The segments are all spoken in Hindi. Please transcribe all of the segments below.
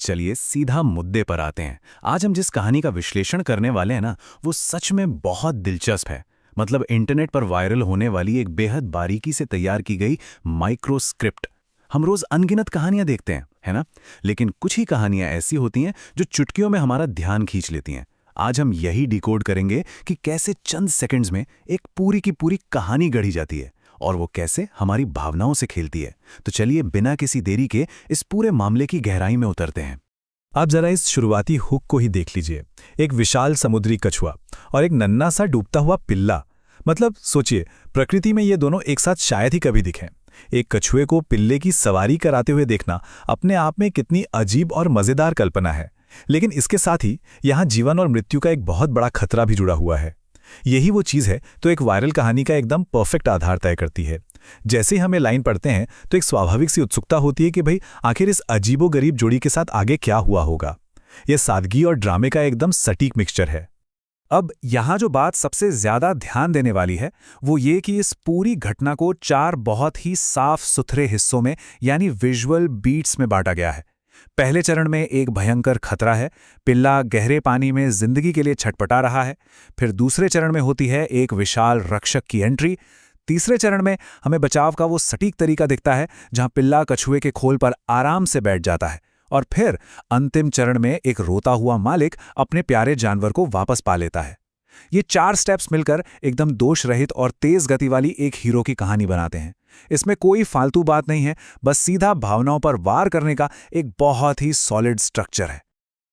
चलिए सीधा मुद्दे पर आते हैं। आज हम जिस कहानी का विश्लेषण करने वाले हैं ना, वो सच में बहुत दिलचस्प है। मतलब इंटरनेट पर वायरल होने वाली एक बेहद बारीकी से तैयार की गई माइक्रो स्क्रिप्ट। हम रोज अनगिनत कहानियां देखते हैं, है ना? लेकिन कुछ ही कहानियां ऐसी होती हैं जो चुटकियों में हमारा ध्यान खींच लेती हैं। आज हम यही डिकोड करेंगे कि कैसे चंद सेकंड्स में एक पूरी की पूरी कहानी गढ़ी जाती है और वो कैसे हमारी भावनाओं से खेलती है। तो चलिए बिना किसी देरी के इस पूरे मामले की गहराई में उतरते हैं। आप जरा इस शुरुआती हुक को ही देख लीजिए। एक विशाल समुद्री कछुआ और एक नन्हा सा डूबता हुआ पिल्ला। मतलब सोचिए, प्रकृति में ये दोनों एक साथ शायद ही कभी दिखें। एक कछुए को पिल्ले की सवारी कराते हुए देखना अपने आप में कितनी अजीब और मजेदार कल्पना है। लेकिन इसके साथ ही यहाँ जीवन और मृत्यु का एक बहुत बड़ा खतरा भी जुड़ा हुआ है। यही वो चीज़ है तो एक वायरल कहानी का एकदम परफेक्ट आधार तय करती है। जैसे ही हमें लाइन पढ़ते हैं तो एक स्वाभाविक सी उत्सुकता होती है कि भाई आखिर इस अजीबोगरीब जोड़ी के साथ आगे क्या हुआ होगा। यह सादगी और ड्रामे का एकदम सटीक मिक्सचर है। अब यहाँ जो बात सबसे ज्यादा ध्यान देने वाली है वो ये कि इस पूरी घटना को 4 बहुत ही साफ सुथरे हिस्सों में यानी विजुअल बीट्स में बांटा गया है। पहले चरण में एक भयंकर खतरा है, पिल्ला गहरे पानी में जिंदगी के लिए छटपटा रहा है। फिर दूसरे चरण में होती है एक विशाल रक्षक की एंट्री। तीसरे चरण में हमें बचाव का वो सटीक तरीका दिखता है जहां पिल्ला कछुए के खोल पर आराम से बैठ जाता है। और फिर अंतिम चरण में एक रोता हुआ मालिक अपने प्यारे जानवर को वापस पा लेता है। ये 4 स्टेप्स मिलकर एकदम दोष रहित और तेज गति वाली एक हीरो की कहानी बनाते हैं। इसमें कोई फालतू बात नहीं है, बस सीधा भावनाओं पर वार करने का एक बहुत ही सॉलिड स्ट्रक्चर है।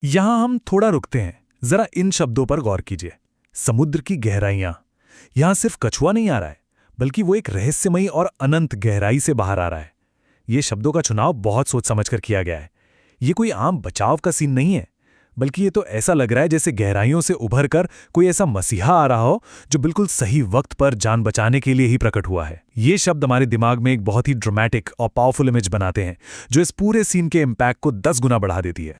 यहां हम थोड़ा रुकते हैं, जरा इन शब्दों पर गौर कीजिए। समुद्र की गहराइयां। यहां सिर्फ कछुआ नहीं आ रहा है, बल्कि वो एक रहस्यमयी और अनंत गहराई से बाहर आ रहा है। ये शब्दों का चुनाव बहुत सोच समझकर किया गया है। ये कोई आम बचाव का सीन नहीं है, बल्कि ये तो ऐसा लग रहा है जैसे गहराइयों से उभर कर कोई ऐसा मसीहा आ रहा हो जो बिल्कुल सही वक्त पर जान बचाने के लिए ही प्रकट हुआ है। ये शब्द हमारे दिमाग में एक बहुत ही ड्रामेटिक और पावरफुल इमेज बनाते हैं, जो इस पूरे सीन के इम्पैक्ट को 10 गुना बढ़ा देती है।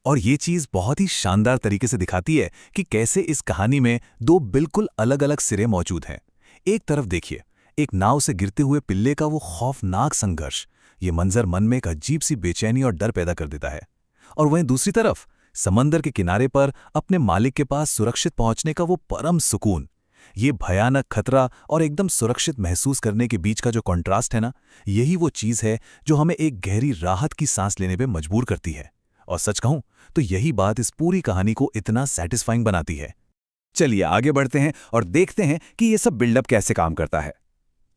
और ये चीज़ बहुत ही शानदार तरीके से दिखाती है कि कैसे इस कहानी में 2 बिल्कुल अलग अलग सिरे मौजूद हैं। एक तरफ देखिए, एक नाव से गिरते हुए पिल्ले का वो खौफनाक संघर्ष। ये मंजर मन में एक अजीब सी बेचैनी और डर पैदा कर देता है। और वहीं दूसरी तरफ समंदर के किनारे पर अपने मालिक के पास सुरक्षित पहुंचने का वो परम सुकून। ये भयानक खतरा और एकदम सुरक्षित महसूस करने के बीच का जो कॉन्ट्रास्ट है ना, यही वो चीज़ है जो हमें एक गहरी राहत की सांस लेने पे मजबूर करती है। और सच कहूं तो यही बात इस पूरी कहानी को इतना सैटिस्फाइंग बनाती है। चलिए आगे बढ़ते हैं और देखते हैं कि ये सब बिल्डअप कैसे काम करता है।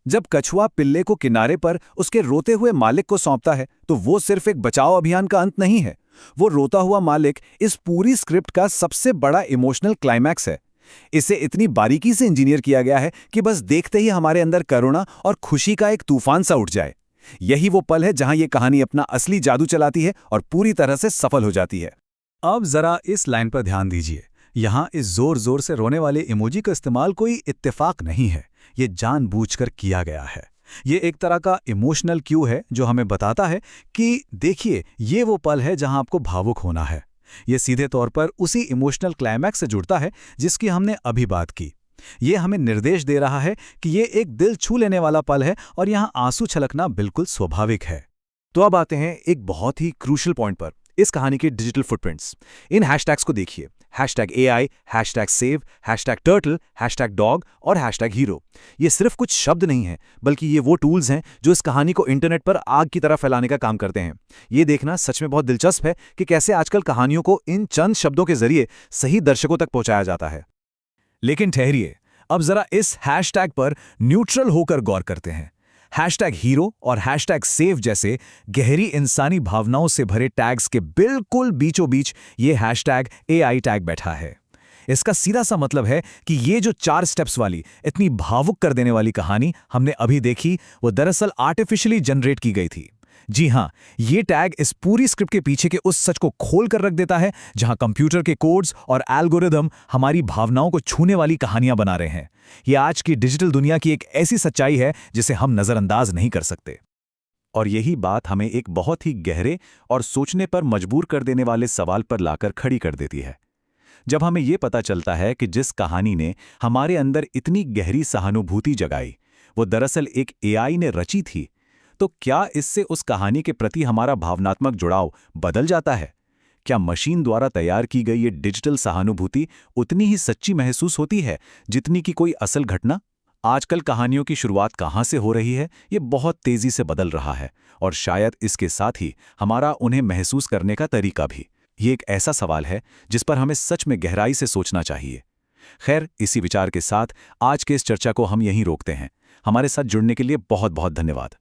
जब कछुआ पिल्ले को किनारे पर उसके रोते हुए मालिक को सौंपता है तो वो सिर्फ एक बचाव अभियान का अंत नहीं है। वो रोता हुआ मालिक इस पूरी स्क्रिप्ट का सबसे बड़ा इमोशनल क्लाइमैक्स है। इसे इतनी बारीकी से इंजीनियर किया गया है कि बस देखते ही हमारे अंदर करुणा और खुशी का एक तूफान सा उठ जाए। यही वो पल है जहां ये कहानी अपना असली जादू चलाती है और पूरी तरह से सफल हो जाती है। अब जरा इस लाइन पर ध्यान दीजिए। यहाँ इस जोर जोर से रोने वाले इमोजी का इस्तेमाल कोई इत्तेफाक नहीं है, ये जानबूझकर किया गया है। ये एक तरह का इमोशनल क्यू है जो हमें बताता है कि देखिए ये वो पल है जहां आपको भावुक होना है। ये सीधे तौर पर उसी इमोशनल क्लाइमैक्स से जुड़ता है जिसकी हमने अभी बात की। ये हमें निर्देश दे रहा है कि ये एक दिल छू लेने वाला पल है और यहाँ आंसू छलकना बिल्कुल स्वाभाविक है। तो अब आते हैं एक बहुत ही क्रूशियल पॉइंट पर, इस कहानी के डिजिटल फुटप्रिंट्स। इन हैशटैग्स को देखिए, #AI, #Save, #Turtle, #Dog और #Hero। ये सिर्फ कुछ शब्द नहीं हैं, बल्कि ये वो टूल्स हैं जो इस कहानी को इंटरनेट पर आग की तरह फैलाने का काम करते हैं। ये देखना सच में बहुत दिलचस्प है कि कैसे आजकल कहानियों को इन चंद शब्दों के जरिए सही दर्शकों तक पहुंचाया जाता है। लेकिन ठहरिए, अब जरा इस हैशटैग पर न्यूट्रल होकर गौर करते हैं। #हीरो और #सेव जैसे गहरी इंसानी भावनाओं से भरे टैग्स के बिल्कुल बीचों बीच ये #AI टैग बैठा है। इसका सीधा सा मतलब है कि ये जो 4 स्टेप्स वाली इतनी भावुक कर देने वाली कहानी हमने अभी देखी, वो दरअसल आर्टिफिशियली जनरेट की गई थी। जी हाँ, ये टैग इस पूरी स्क्रिप्ट के पीछे के उस सच को खोल कर रख देता है जहां कंप्यूटर के कोड्स और एल्गोरिदम हमारी भावनाओं को छूने वाली कहानियां बना रहे हैं। ये आज की डिजिटल दुनिया की एक ऐसी सच्चाई है जिसे हम नजरअंदाज नहीं कर सकते। और यही बात हमें एक बहुत ही गहरे और सोचने पर मजबूर कर देने वाले सवाल पर लाकर खड़ी कर देती है। जब हमें ये पता चलता है कि जिस कहानी ने हमारे अंदर इतनी गहरी सहानुभूति जगाई, वो दरअसल एक AI ने रची थी, तो क्या इससे उस कहानी के प्रति हमारा भावनात्मक जुड़ाव बदल जाता है क्या मशीन द्वारा तैयार की गई ये डिजिटल सहानुभूति उतनी ही सच्ची महसूस होती है जितनी कि कोई असल घटना? आजकल कहानियों की शुरुआत कहाँ से हो रही है, ये बहुत तेजी से बदल रहा है, और शायद इसके साथ ही हमारा उन्हें महसूस करने का तरीका भी। ये एक ऐसा सवाल है जिस पर हमें सच में गहराई से सोचना चाहिए। खैर, इसी विचार के साथ आज के इस चर्चा को हम यहीं रोकते हैं। हमारे साथ जुड़ने के लिए बहुत बहुत धन्यवाद।